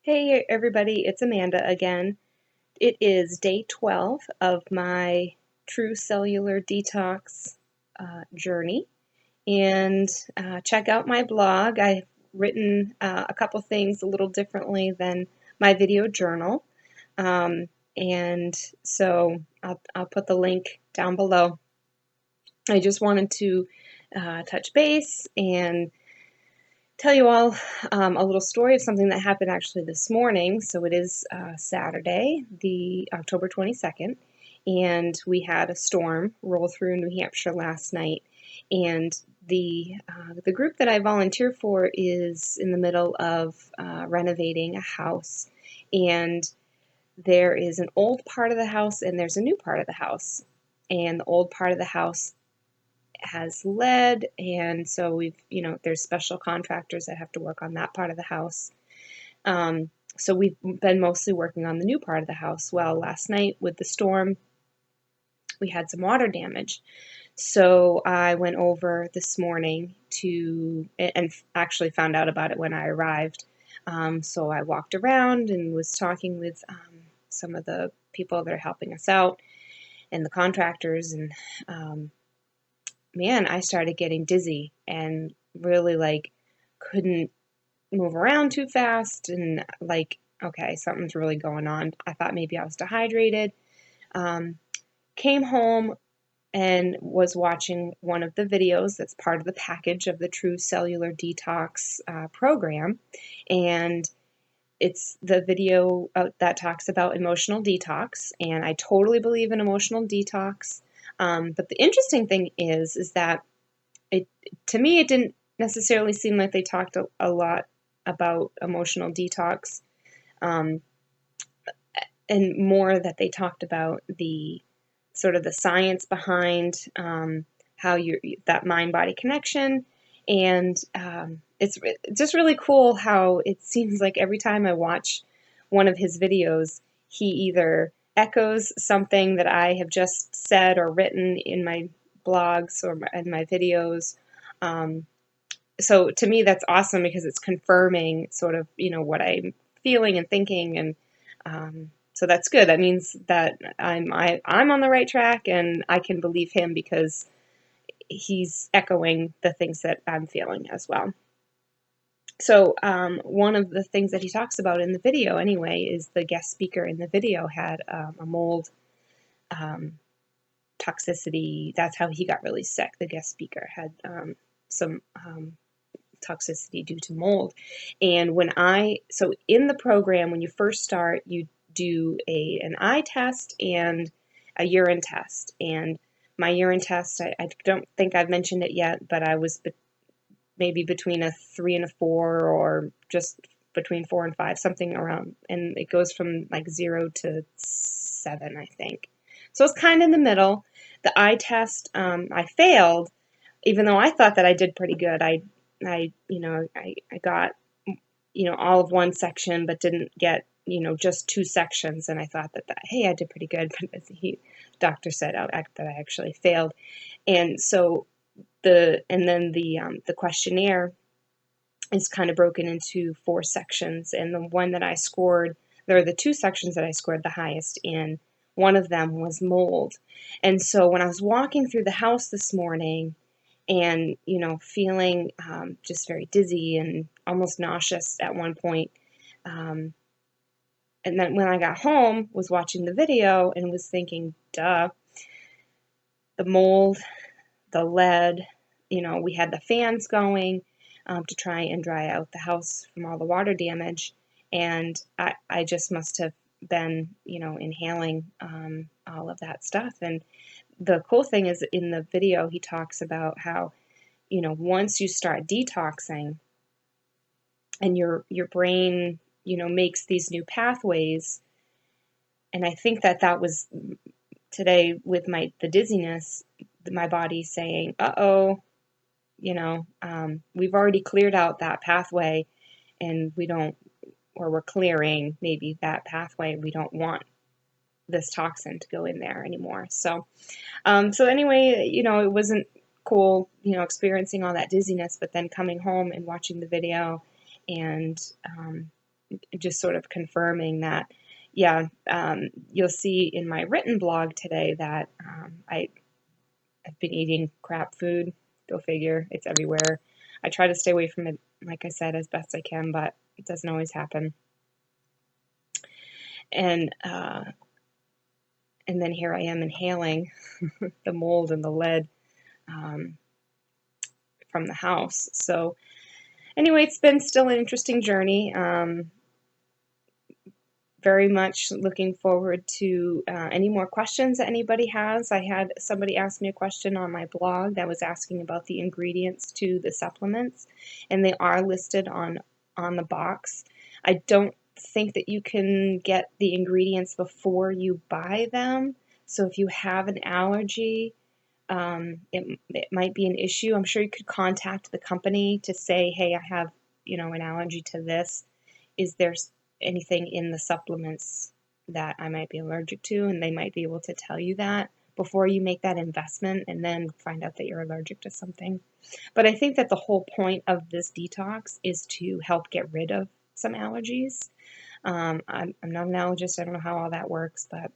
Hey everybody, it's Amanda again. It is day 12 of my true cellular detox journey. And check out my blog. I've written a couple things a little differently than my video journal. Um, and so I'll put the link down below. I just wanted to touch base and tell you all a little story of something that happened actually this morning. So it is Saturday, the October 22nd, and we had a storm roll through New Hampshire last night. And the group that I volunteer for is in the middle of renovating a house, and there is an old part of the house and there's a new part of the house. And the old part of the house has lead, and so there's special contractors that have to work on that part of the house. So we've been mostly working on the new part of the house. Well, last night with the storm, we had some water damage. So I went over this morning and actually found out about it when I arrived. So I walked around and was talking with some of the people that are helping us out and the contractors, and man, I started getting dizzy and really couldn't move around too fast, and okay, something's really going on. I thought maybe I was dehydrated. Um, Came home and was watching one of the videos that's part of the package of the True Cellular Detox program, and it's the video that talks about emotional detox, and I totally believe in emotional detox. But the interesting thing is that it to me it didn't necessarily seem like they talked a lot about emotional detox, um, and more that they talked about the sort of the science behind how that mind body connection. And it's just really cool how it seems like every time I watch one of his videos, he either echoes something that I have just said or written in my blogs or in my videos. Um, so to me, that's awesome because it's confirming sort of, what I'm feeling and thinking. And so that's good. That means that I'm on the right track, and I can believe him because he's echoing the things that I'm feeling as well. So one of the things that he talks about in the video anyway is the guest speaker in the video had a mold um, toxicity. That's how he got really sick. The guest speaker had some toxicity due to mold. And so in the program, when you first start, you do an eye test and a urine test. And my urine test, I don't think I've mentioned it yet, but I was maybe between a 3 and a 4, or just between 4 and 5, something around. And it goes from like 0 to 7, I think. So it's kind of in the middle. The eye test, I failed, even though I thought that I did pretty good. I got, all of one section, but didn't get, just 2 sections. And I thought hey, I did pretty good. But doctor said that I actually failed. And so the questionnaire is kind of broken into 4 sections. And the one that I scored, there are the 2 sections that I scored the highest in. One of them was mold. And so when I was walking through the house this morning, and feeling just very dizzy and almost nauseous at one point. And then when I got home, was watching the video and was thinking, duh, the mold, the lead, we had the fans going to try and dry out the house from all the water damage. And I just must have been, inhaling all of that stuff. And the cool thing is, in the video, he talks about how, once you start detoxing and your brain, makes these new pathways. And I think that was today with the dizziness, my body saying, uh-oh, we've already cleared out that pathway, and we're clearing maybe that pathway. We don't want this toxin to go in there anymore. So anyway, it wasn't cool, experiencing all that dizziness, but then coming home and watching the video and just sort of confirming that, yeah, you'll see in my written blog today that I've been eating crap food. Go figure, it's everywhere. I try to stay away from it, like I said, as best I can, but it doesn't always happen. And and then here I am inhaling the mold and the lead um, from the house. So anyway, it's been still an interesting journey. Very much looking forward to any more questions that anybody has. I had somebody ask me a question on my blog that was asking about the ingredients to the supplements, and they are listed on the box. I don't think that you can get the ingredients before you buy them. So if you have an allergy, it might be an issue. I'm sure you could contact the company to say, hey, I have, an allergy to this. Is there anything in the supplements that I might be allergic to? And they might be able to tell you that before you make that investment and then find out that you're allergic to something. But I think that the whole point of this detox is to help get rid of some allergies. I'm not an allergist. I don't know how all that works, but